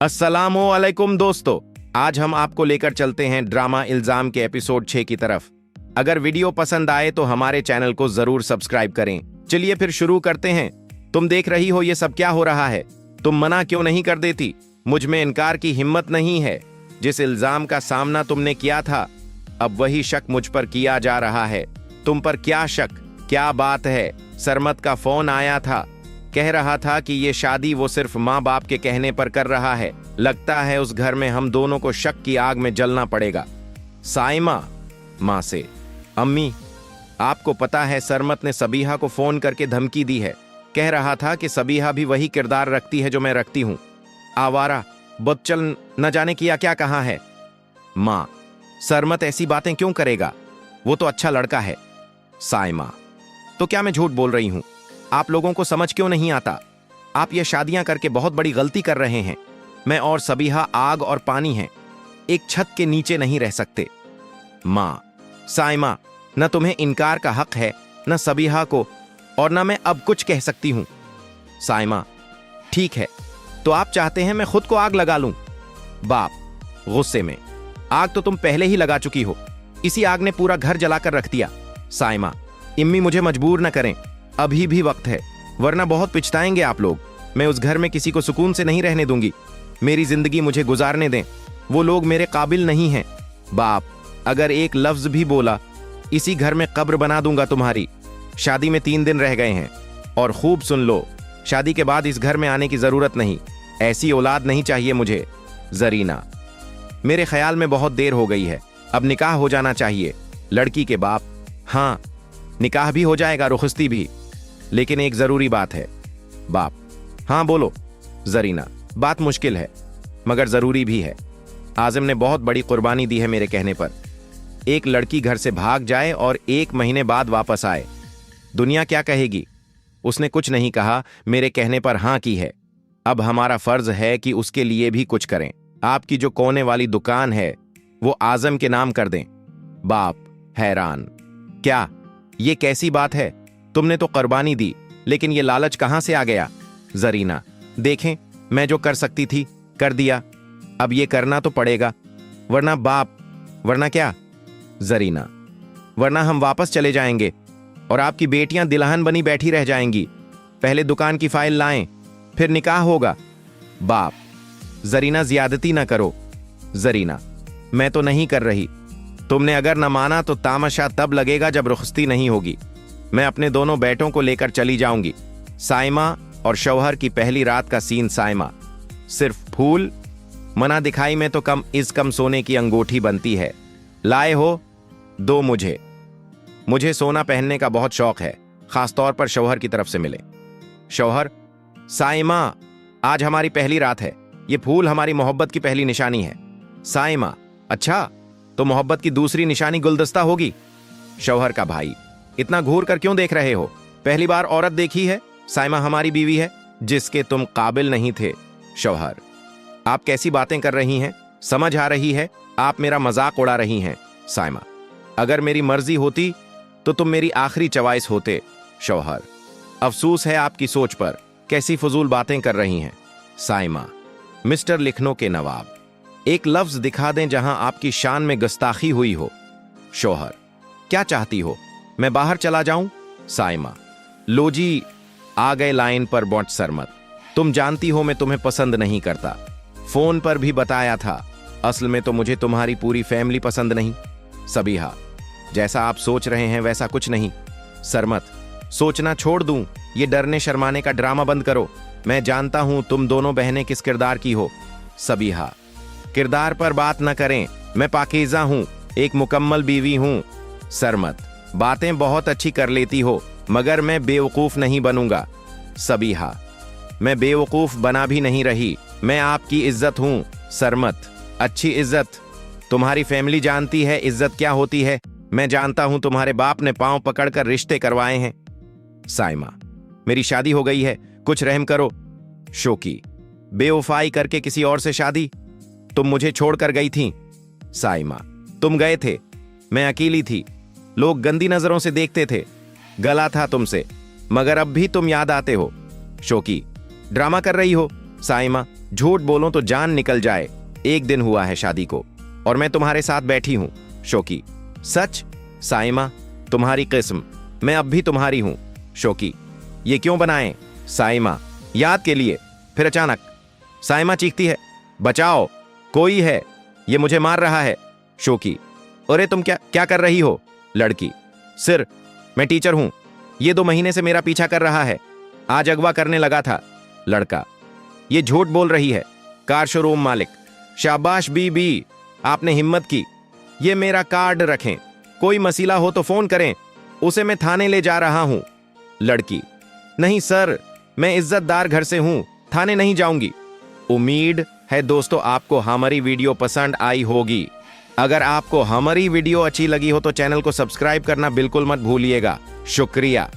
अस्सलामुअलैकुम दोस्तों, आज हम आपको लेकर चलते हैं ड्रामा इल्जाम के एपिसोड 6 की तरफ। अगर वीडियो पसंद आए तो हमारे चैनल को जरूर सब्सक्राइब करें। चलिए फिर शुरू करते हैं। तुम देख रही हो ये सब क्या हो रहा है? तुम मना क्यों नहीं कर देती? मुझ में इनकार की हिम्मत नहीं है। जिस इल्जाम का सामना तुमने किया था, अब वही शक मुझ पर किया जा रहा है। तुम पर क्या शक? क्या बात है? सरमत का फोन आया था, कह रहा था कि ये शादी वो सिर्फ माँ बाप के कहने पर कर रहा है। लगता है उस घर में हम दोनों को शक की आग में जलना पड़ेगा। साइमा माँ से, अम्मी आपको पता है सरमत ने सबीहा को फोन करके धमकी दी है। कह रहा था कि सबीहा भी वही किरदार रखती है जो मैं रखती हूँ। आवारा बच्चल न जाने किया क्या कहा है। माँ, सरमत ऐसी बातें क्यों करेगा? वो तो अच्छा लड़का है। साइमा, तो क्या मैं झूठ बोल रही हूँ? आप लोगों को समझ क्यों नहीं आता? आप ये शादियां करके बहुत बड़ी गलती कर रहे हैं। मैं और सबीहा आग और पानी हैं, एक छत के नीचे नहीं रह सकते। माँ, साइमा, न तुम्हें इनकार का हक है, न सबीहा को, और न मैं अब कुछ कह सकती हूं। साइमा, ठीक है, तो आप चाहते हैं मैं खुद को आग लगा लूं? बाप गुस्से में, आग तो तुम पहले ही लगा चुकी हो। इसी आग ने पूरा घर जलाकर रख दिया। साइमा, इम्मी मुझे मजबूर न करें, अभी भी वक्त है, वरना बहुत पिछताएंगे आप लोग। मैं उस घर में किसी को सुकून से नहीं रहने दूंगी। मेरी जिंदगी मुझे गुजारने दें, वो लोग मेरे काबिल नहीं हैं। बाप, अगर एक लफ्ज भी बोला, इसी घर में कब्र बना दूंगा तुम्हारी। शादी में 3 दिन रह गए हैं, और खूब सुन लो, शादी के बाद इस घर में आने की जरूरत नहीं। ऐसी औलाद नहीं चाहिए मुझे। जरीना, मेरे ख्याल में बहुत देर हो गई है, अब निकाह हो जाना चाहिए। लड़की के बाप, हाँ निकाह भी हो जाएगा, रुखसती भी, लेकिन एक जरूरी बात है। बाप, हाँ बोलो। जरीना, बात मुश्किल है मगर जरूरी भी है। आजिम ने बहुत बड़ी कुर्बानी दी है मेरे कहने पर। एक लड़की घर से भाग जाए और 1 महीने बाद वापस आए, दुनिया क्या कहेगी? उसने कुछ नहीं कहा, मेरे कहने पर हाँ की है। अब हमारा फर्ज है कि उसके लिए भी कुछ करें। आपकी जो कोने वाली दुकान है वो आजम के नाम कर दें। बाप हैरान, क्या ये कैसी बात है? तुमने तो कुर्बानी दी, लेकिन ये लालच कहां से आ गया? जरीना, देखें, मैं जो कर सकती थी कर दिया, अब ये करना तो पड़ेगा, वरना बाप, वरना क्या? जरीना, वरना हम वापस चले जाएंगे और आपकी बेटियां दिलहन बनी बैठी रह जाएंगी। पहले दुकान की फाइल लाएं, फिर निकाह होगा। बाप, जरीना ज्यादती ना करो। जरीना, मैं तो नहीं कर रही। तुमने अगर न माना तो तामशा तब लगेगा जब रुखसती नहीं होगी। मैं अपने दोनों बेटों को लेकर चली जाऊंगी। साइमा और शौहर की पहली रात का सीन। साइमा, सिर्फ फूल? मना दिखाई में तो कम इस कम सोने की अंगूठी बनती है। लाए हो? दो मुझे। मुझे सोना पहनने का बहुत शौक है, खासतौर पर शौहर की तरफ से मिले। शौहर, साइमा, आज हमारी पहली रात है, ये फूल हमारी मोहब्बत की पहली निशानी है। साइमा, अच्छा, तो मोहब्बत की दूसरी निशानी गुलदस्ता होगी। शौहर का भाई, इतना घूर कर क्यों देख रहे हो? पहली बार औरत देखी है? साइमा हमारी बीवी है, जिसके तुम काबिल नहीं थे। शौहर, आप कैसी बातें कर रही हैं? समझ आ रही है आप मेरा मजाक उड़ा रही हैं। साइमा, अगर मेरी मर्जी होती तो तुम मेरी आखिरी चॉइस होते। शौहर, अफसोस है आपकी सोच पर, कैसी फजूल बातें कर रही हैं। साइमा, मिस्टर लिखनों के नवाब, एक लफ्ज दिखा दें जहां आपकी शान में गुस्ताखी हुई हो। शौहर, क्या चाहती हो, मैं बाहर चला जाऊं? साइमा, लो जी, आ गए लाइन पर बॉट सरमत। तुम जानती हो मैं तुम्हें पसंद नहीं करता, फोन पर भी बताया था। असल में तो मुझे तुम्हारी पूरी फैमिली पसंद नहीं। सबीहा, जैसा आप सोच रहे हैं वैसा कुछ नहीं। सरमत, सोचना छोड़ दूं, ये डरने शर्माने का ड्रामा बंद करो। मैं जानता हूं तुम दोनों बहनें किस किरदार की हो। सबीहा, किरदार पर बात न करें, मैं पाकीज़ा हूं, एक मुकम्मल बीवी हूं। सरमत, बातें बहुत अच्छी कर लेती हो, मगर मैं बेवकूफ नहीं बनूंगा। सबीहा, मैं बेवकूफ बना भी नहीं रही, मैं आपकी इज्जत हूं। सरमत, अच्छी इज्जत? तुम्हारी फैमिली जानती है इज्जत क्या होती है। मैं जानता हूं तुम्हारे बाप ने पांव पकड़कर रिश्ते करवाए हैं। साइमा, मेरी शादी हो गई है, कुछ रहम करो। शोकी, बेवफाई करके किसी और से शादी? तुम मुझे छोड़कर गई थी। साइमा, तुम गए थे, मैं अकेली थी, लोग गंदी नजरों से देखते थे, गला था तुमसे, मगर अब भी तुम याद आते हो। शोकी, ड्रामा कर रही हो। साइमा, झूठ बोलो तो जान निकल जाए। एक दिन हुआ है शादी को और मैं तुम्हारे साथ बैठी हूं। शोकी, सच? साइमा, तुम्हारी किस्म, मैं अब भी तुम्हारी हूं। शोकी, ये क्यों बनाए? साइमा, याद के लिए। फिर अचानक साइमा चीखती है, बचाओ, कोई है, ये मुझे मार रहा है। शोकी, अरे तुम क्या क्या कर रही हो? लड़की, सिर, मैं टीचर हूं, ये 2 महीने से मेरा पीछा कर रहा है, आज अगवा करने लगा था। लड़का, ये झूठ बोल रही है। कार शोरूम मालिक, शाबाश बीबी, आपने हिम्मत की। ये मेरा कार्ड रखें, कोई मसला हो तो फोन करें, उसे मैं थाने ले जा रहा हूं। लड़की, नहीं सर, मैं इज्जतदार घर से हूं, थाने नहीं जाऊंगी। उम्मीद है दोस्तों आपको हमारी वीडियो पसंद आई होगी। अगर आपको हमारी वीडियो अच्छी लगी हो तो चैनल को सब्सक्राइब करना बिल्कुल मत भूलिएगा। शुक्रिया।